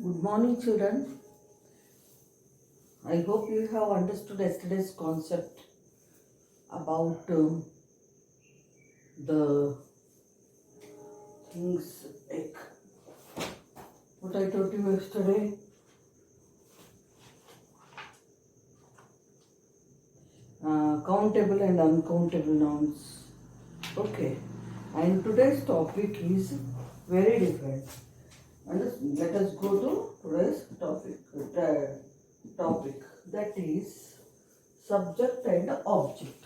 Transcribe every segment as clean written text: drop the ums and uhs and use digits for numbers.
Good morning, children. I hope you have understood yesterday's concept about the things like what I told you yesterday. Countable and uncountable nouns. Okay. And today's topic is very different. And let us go to today's topic. That is subject and object.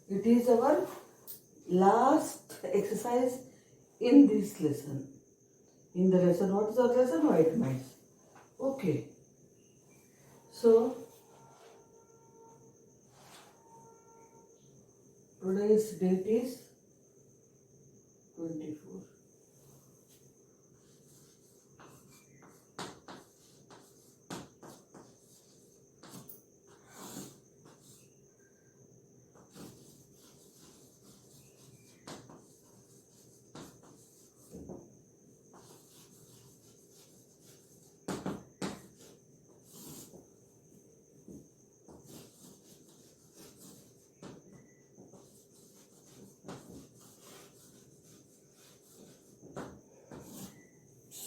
It is our last exercise in this lesson. In the lesson, what is our lesson? White mice. Okay. So, today's date is 24.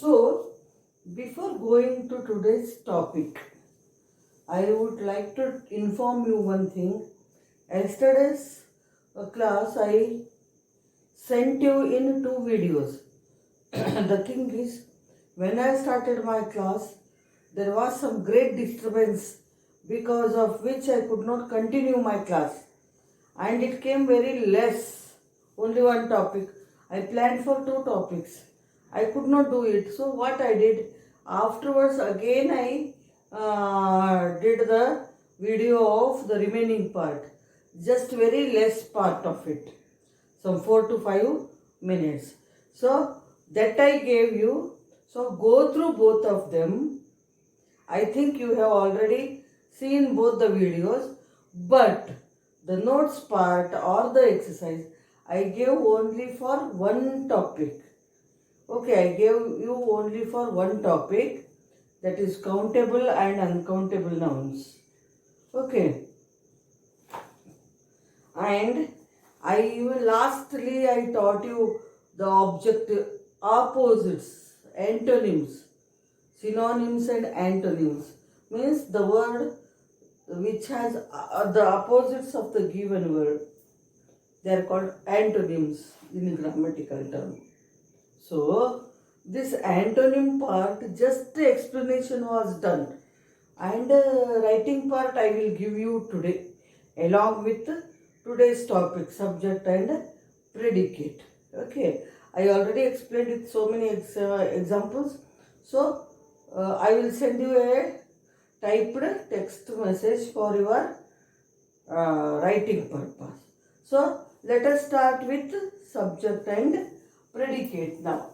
So, before going to today's topic, I would like to inform you one thing. Yesterday's class, I sent you in two videos. The thing is, when I started my class, there was some great disturbance because of which I could not continue my class. And it came very less, only one topic. I planned for two topics. I could not do it. So what I did, afterwards again I did the video of the remaining part. Just very less part of it. Some 4 to 5 minutes. So that I gave you. So go through both of them. I think you have already seen both the videos. But the notes part or the exercise I gave only for one topic. Okay, I gave you only for one topic, that is countable and uncountable nouns. Okay. And lastly I taught you the object opposites, antonyms, synonyms and antonyms. Means the word which has the opposites of the given word. They are called antonyms in grammatical term. So, this antonym part, just the explanation was done. And writing part I will give you today along with today's topic, subject and predicate. Okay. I already explained it so many examples. So, I will send you a typed text message for your writing purpose. So, let us start with subject and predicate now.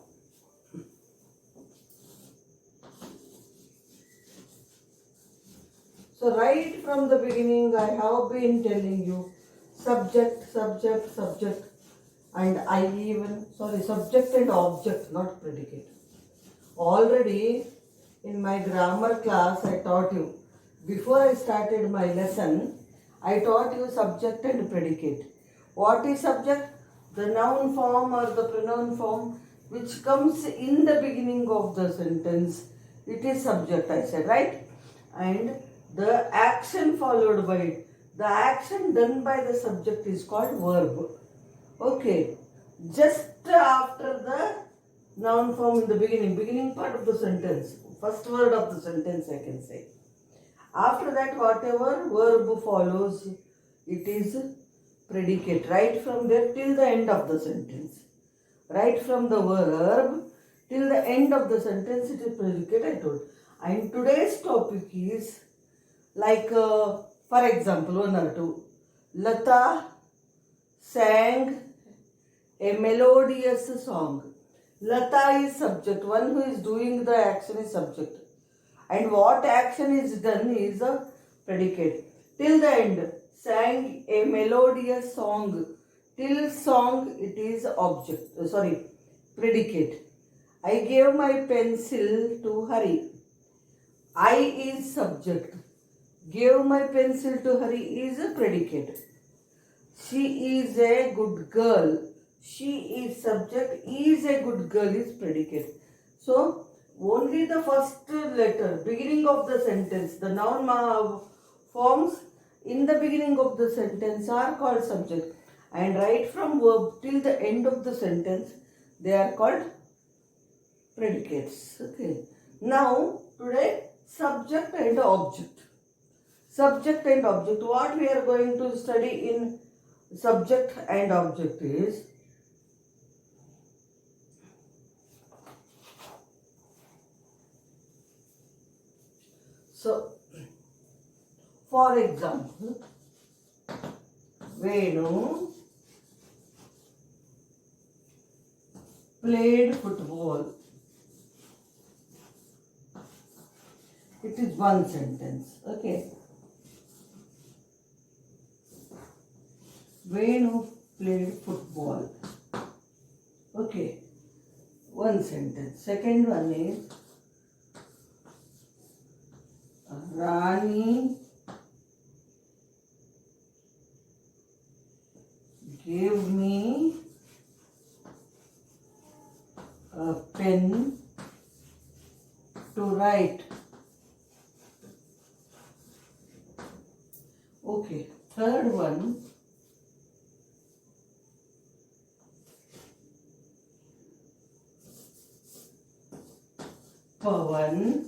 So, right from the beginning, I have been telling you subject, subject, subject, and subject and object, not predicate. Already in my grammar class, I taught you, before I started my lesson, I taught you subject and predicate. What is subject? The noun form or the pronoun form which comes in the beginning of the sentence. It is subject, I said, right? And the action followed by it. The action done by the subject is called verb. Okay. Just after the noun form in the beginning part of the sentence, first word of the sentence I can say. After that, whatever verb follows, it is predicate. Right from there till the end of the sentence. Right from the verb till the end of the sentence, it is predicate, I told. And today's topic is like, for example, one or two. Lata sang a melodious song. Lata is subject. One who is doing the action is subject. And what action is done is a predicate. Till the end, sang a melodious song. Till song, it is predicate. I gave my pencil to Hari. I is subject. Gave my pencil to Hari is a predicate. She is a good girl. She is subject. Is a good girl is predicate. So only the first letter, beginning of the sentence, the noun forms in the beginning of the sentence are called subject, and right from verb till the end of the sentence they are called predicates. Okay. Now today subject and object. Subject and object. What we are going to study in subject and object is so. For example, Venu played football. It is one sentence. Okay. Venu played football. Okay. One sentence. Second one is Rani gave me a pen to write. Okay. Third one, Pavan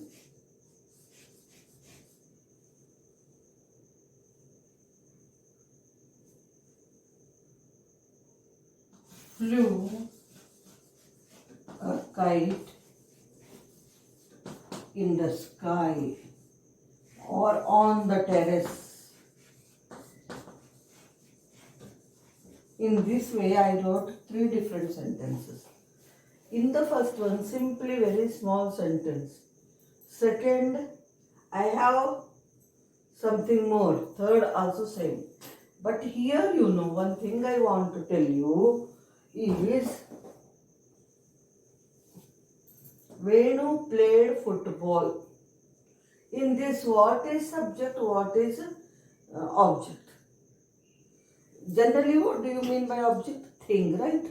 flew a kite in the sky or on the terrace. In this way, I wrote three different sentences. In the first one, simply very small sentence. Second, I have something more. Third, also same. But here, one thing I want to tell you is Venu played football. In this, what is subject, what is object? Generally, what do you mean by object? Thing, right?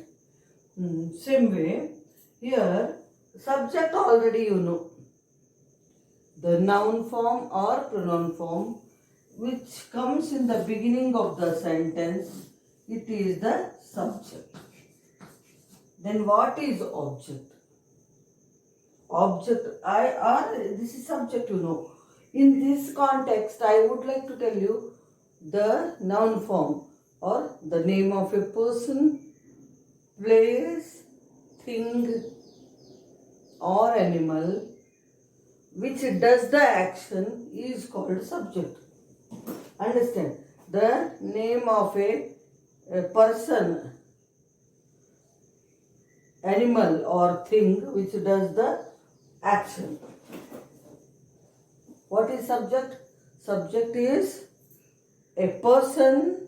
Same way, here, subject already you know. The noun form or pronoun form which comes in the beginning of the sentence, it is the subject. Then what is object? Object, this is subject In this context, I would like to tell you the noun form or the name of a person, place, thing or animal which does the action is called subject. Understand? The name of a person, animal or thing which does the action. What is subject? Subject is a person,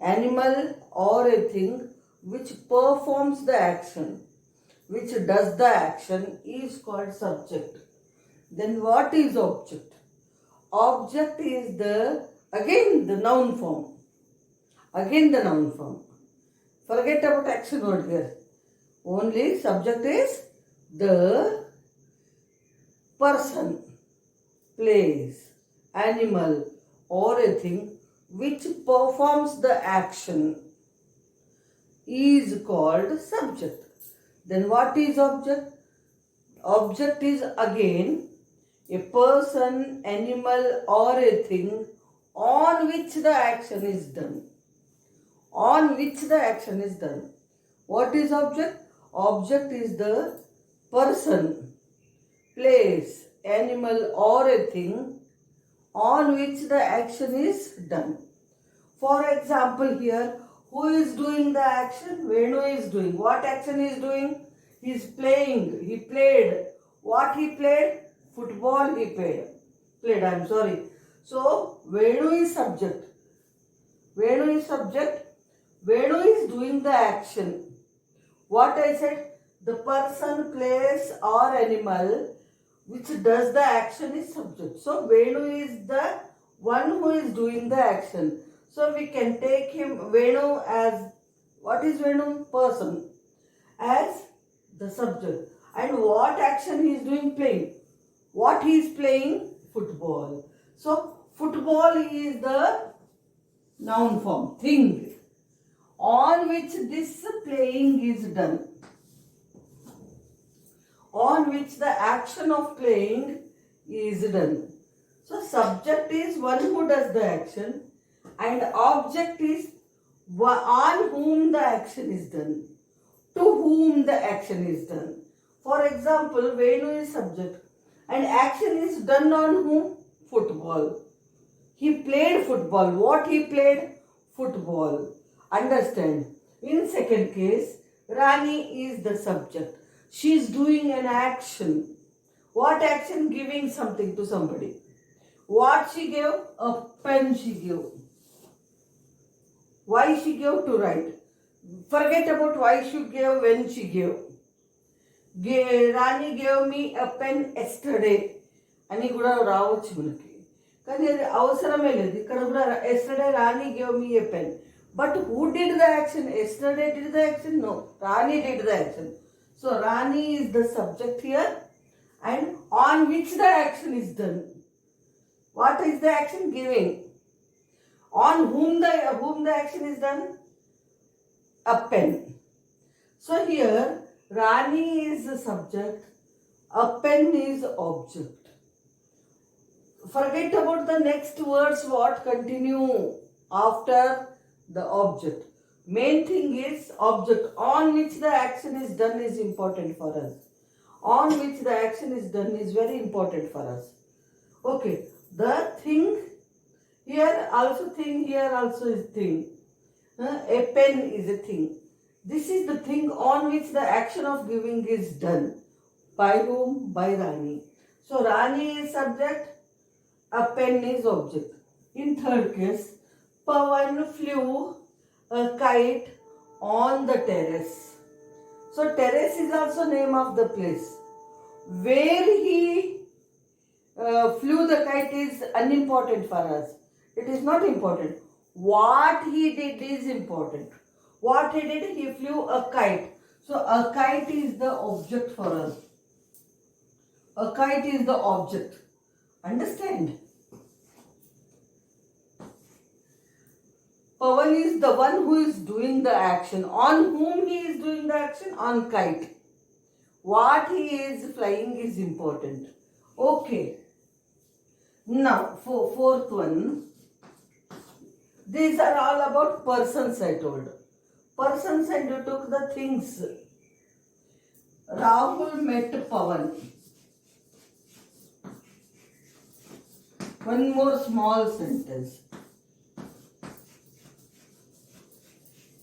animal or a thing which performs the action, which does the action is called subject. Then what is object? Object is again the noun form. Again the noun form. Forget about action word here. Only subject is the person, place, animal or a thing which performs the action is called subject. Then what is object? Object is again a person, animal or a thing on which the action is done. On which the action is done. What is object? Object is the person, place, animal or a thing on which the action is done. For example here, who is doing the action? Venu is doing. What action he is doing? He is playing. He played. What he played? Football he played. So, Venu is subject. Venu is subject. Venu is doing the action. What I said? The person, place or animal which does the action is subject. So Venu is the one who is doing the action. So we can take him, Venu, as, what is Venu? Person, as the subject. And what action he is doing? Playing. What he is playing? Football. So football is the noun form, thing, on which this playing is done. On which the action of playing is done. So subject is one who does the action, and object is on whom the action is done, to whom the action is done. For example, Venu is subject and action is done on whom? Football. He played football. What he played? Football. Understand? In second case, Rani is the subject. She is doing an action. What action? Giving something to somebody. What she gave? A pen she gave. Why she gave? To write. Forget about why she gave, when she gave. Rani gave me a pen yesterday అని కూడా రావచ్చు మనకి, కానీ అది అవసరమే లేదు. ఇక్కడ కూడా yesterday Rani gave me a pen. But who did the action? Yesterday did the action? No. Rani did the action. So Rani is the subject here, and on which the action is done. What is the action? Giving. On whom the action is done? A pen. So here Rani is the subject, a pen is object. Forget about the next words what continue after the object. Main thing is object on which the action is done is important for us. On which the action is done is very important for us. Okay, the thing, here also thing, here also is thing. A pen is a thing. This is the thing on which the action of giving is done. By whom? By Rani. So Rani is subject, a pen is object. In third case, Pawan flew a kite on the terrace. So terrace is also name of the place. Where he flew the kite is unimportant for us. It is not important. What he did is important. What he did? He flew a kite. So a kite is the object for us. A kite is the object. Understand? Pawan is the one who is doing the action. On whom he is doing the action? On kite. What he is flying is important. Okay. Now, for fourth one. These are all about persons, I told. Persons, and you took the things. Rahul met Pawan. One more small sentence.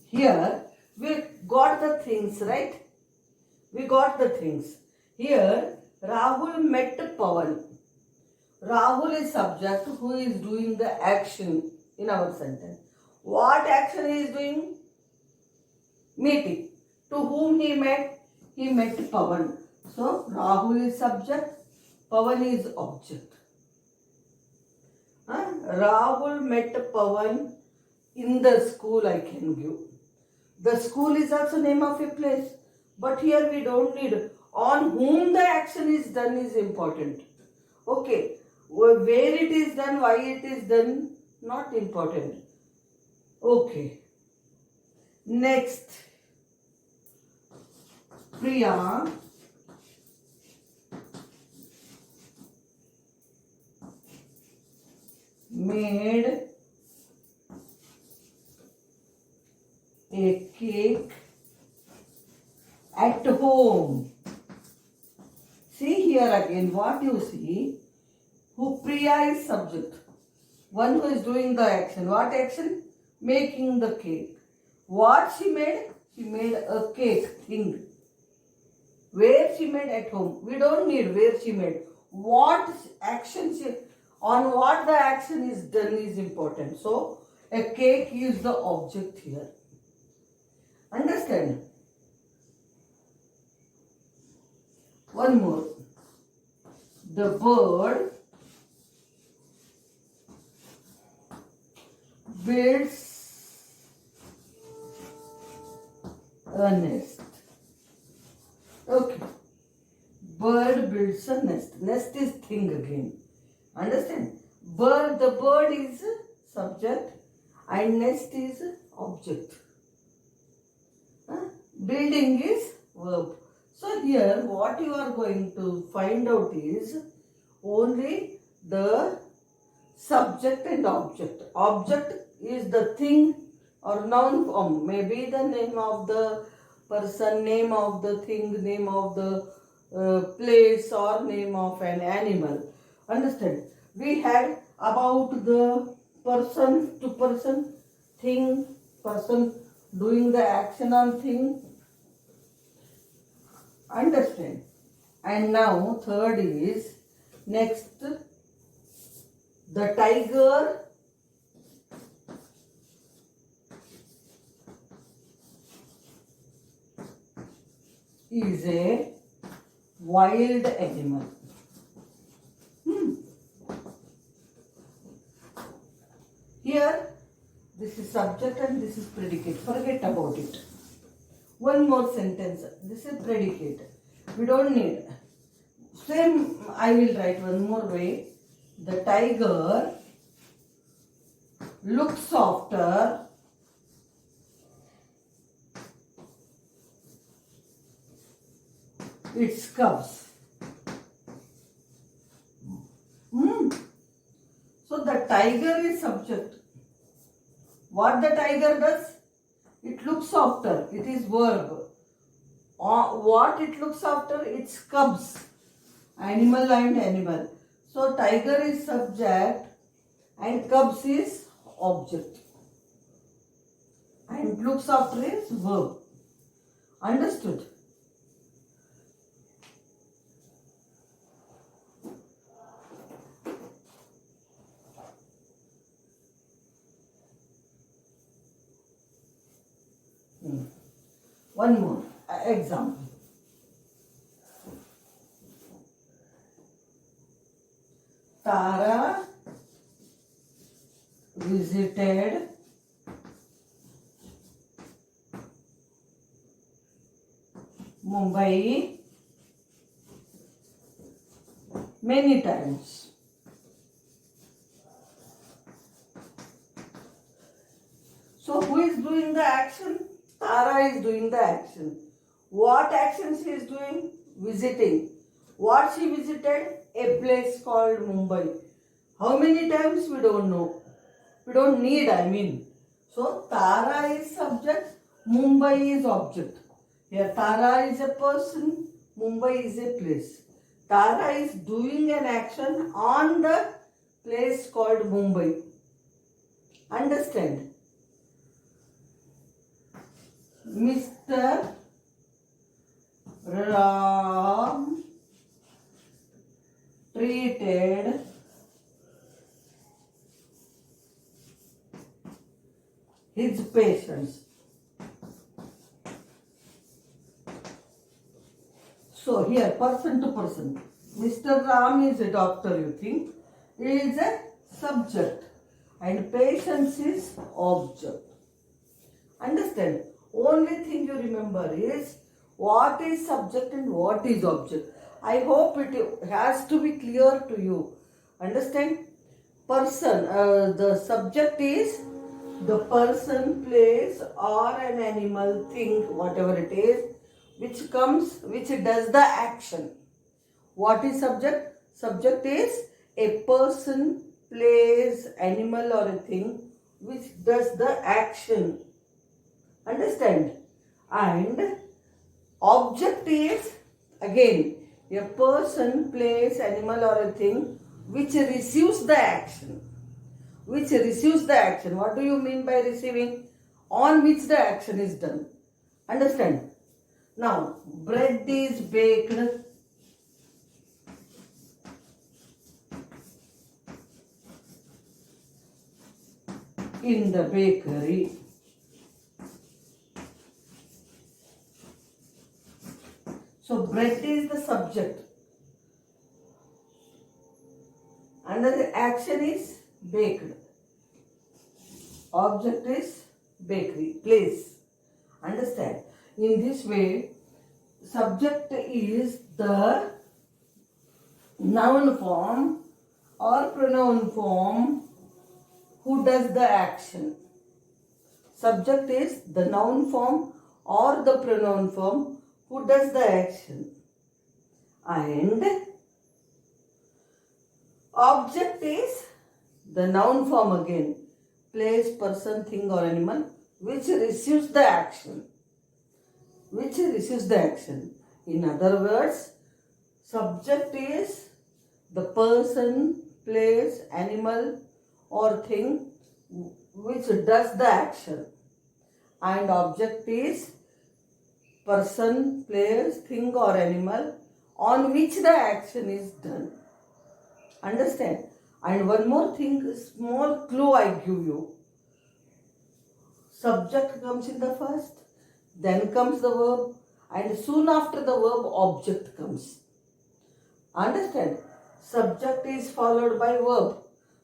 Here we got the things, right? We got the things. Here Rahul met Pawan. Rahul is subject who is doing the action in our sentence. What action he is doing? Meeting. To whom he met? He met Pawan. So Rahul is subject, Pawan is object. Rahul met Pawan in the school, I can give. The school is also name of a place, but here we don't need. On whom the action is done is important. Okay, where it is done, why it is done, not important. Okay. Next, Priya made a cake at home. See here again, what you see, who Priya is subject, one who is doing the action. What action? Making the cake. What she made? She made a cake thing. Where she made? At home. We don't need where she made. What action she, on what the action is done is important. So a cake is the object here. Understand? One more. the bird builds a nest. Okay. Bird builds a nest. Nest is thing again. Understand? The bird is subject and nest is object. Building is verb. So here what you are going to find out is only the subject and object. Object is the thing or noun form. Maybe the name of the person, name of the thing, name of the place or name of an animal. Understand? We had about the person to person, thing, person doing the action on thing. Understand? And now third is next, the tiger is a wild animal. Here, this is subject and this is predicate. Forget about it. One more sentence. This is predicate. We don't need. Same, I will write one more way. The tiger looks after its cubs. So the tiger is subject. What the tiger does? It looks after. It is verb. What it looks after? Its cubs. Animal and animal. So tiger is subject and cubs is object. And looks after is verb. Understood? One more example. Tara visited Mumbai many times. So who is doing the action? Tara is doing the action. What action she is doing? Visiting. What she visited? A place called Mumbai. How many times? We don't know. We don't need, I mean. So Tara is subject, Mumbai is object. Here Tara is a person, Mumbai is a place. Tara is doing an action on the place called Mumbai. Understand? Mr. Ram treated his patients. So here person to person. Mr. Ram is a doctor, you think. He is a subject and patients is object. Understand? Only thing you remember is what is subject and what is object. I hope it has to be clear to you. Understand? Person, the subject is the person, place or an animal, thing, whatever it is, which does the action. What is subject? Subject is a person, place, animal or a thing which does the action. Understand? And object is again a person, place, animal or a thing which receives the action. Which receives the action. What do you mean by receiving? On which the action is done. Understand? Now, bread is baked in the bakery. So bread is the subject. action is baked. Object is bakery, place. Understand? In this way, subject is the noun form or pronoun form who does the action. Subject is the noun form or the pronoun form who does the action. And object is the noun form again. Place, person, thing or animal which receives the action. Which receives the action. In other words, subject is the person, place, animal or thing which does the action. And object is person, place, thing or animal on which the action is done. Understand? And one more thing, small clue I give you. Subject comes in the first, then comes the verb, and soon after the verb, object comes. Understand? Subject is followed by verb.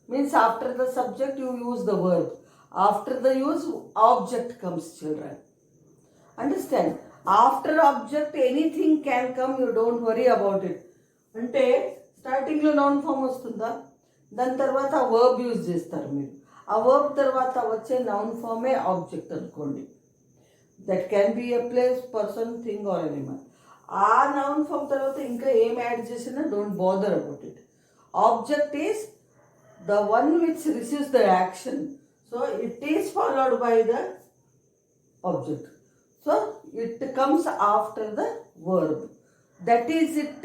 Means after the subject you use the verb. After the use, object comes, children. Understand? After object anything can come, you don't worry about it. అంటే స్టార్టింగ్లో noun form వస్తుందా, దాని తర్వాత ఆ verb use చేస్తారు మీరు. ఆ verb తర్వాత వచ్చే నౌన్ ఫామే ఆబ్జెక్ట్ అనుకోండి. That can be a place, person, thing or Animal. ఆ నౌన్ ఫామ్ తర్వాత ఇంకా ఏం యాడ్ చేసినా don't bother about it. Object is the one which receives the action. So it is followed by the object. So it comes after the verb. That is it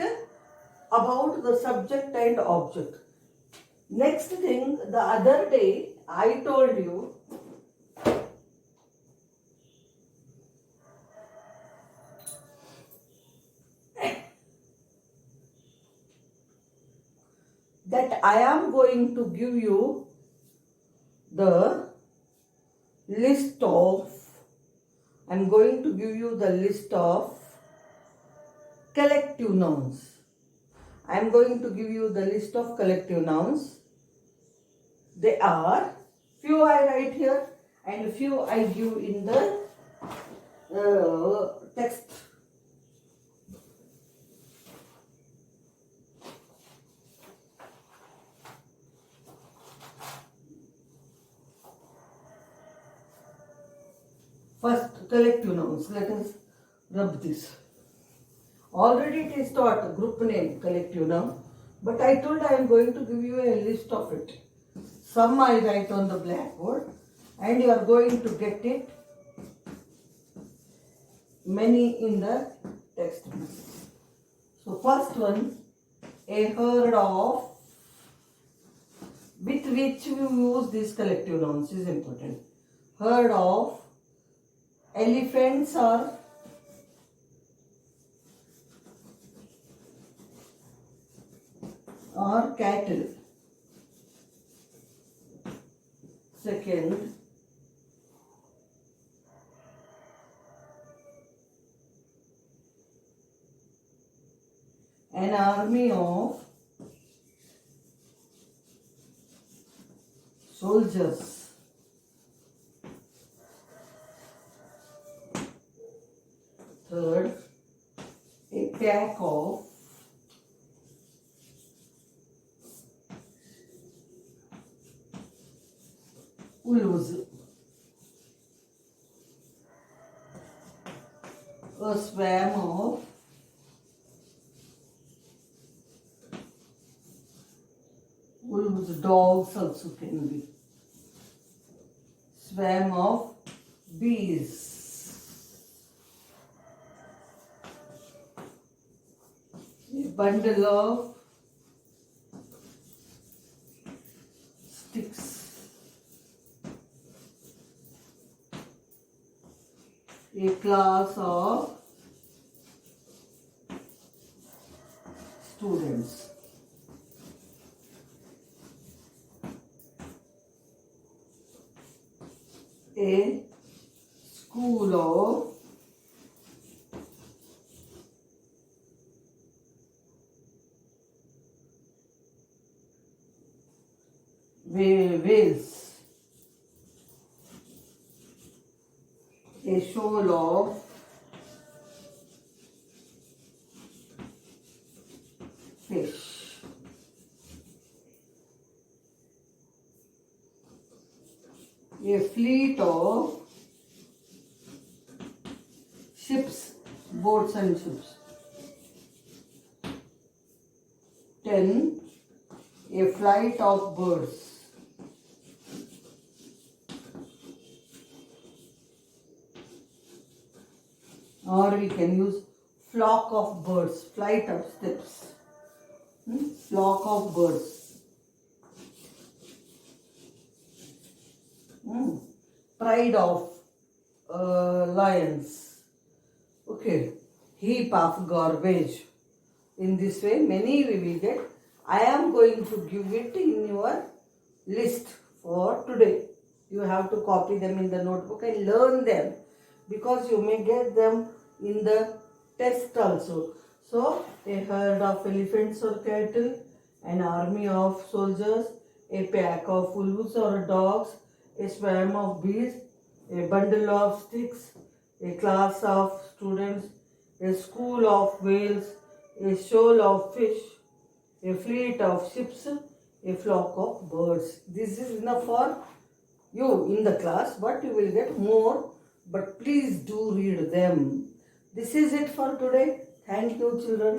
about the subject and object. Next thing, the other day I told you that I am going to give you the list of I'm going to give you the list of collective nouns. I am going to give you the list of collective nouns. They are, few I write here and few I give in the text. First, collective nouns. Let us rub this. Already it is taught, group name, collective noun. But I told I am going to give you a list of it. Some I write on the blackboard and you are going to get it. Many in the text. So first one, a herd of, with which we use these collective nouns is important. Herd of elephants or cattle. Second, an army of soldiers. Third, a pack of wolves. A swarm of wolves, dogs also can be. Swarm of bees. A bundle of sticks. A class of students. A school of a shoal of fish. A fleet of ships, boats and ships. 10. A flight of birds. Or we can use flock of birds, flight of steps. Flock of birds. Pride of lions. Okay. Heap of garbage. In this way, many we will get. I am going to give it in your list for today. You have to copy them in the notebook and learn them, because you may get them in the test also. So, a herd of elephants or cattle, an army of soldiers, a pack of wolves or dogs, a swarm of bees, a bundle of sticks, a class of students, a school of whales, a shoal of fish, a fleet of ships, a flock of birds. This is enough for you in the class, but you will get more. But please do read them. This is it for today. Thank you, children.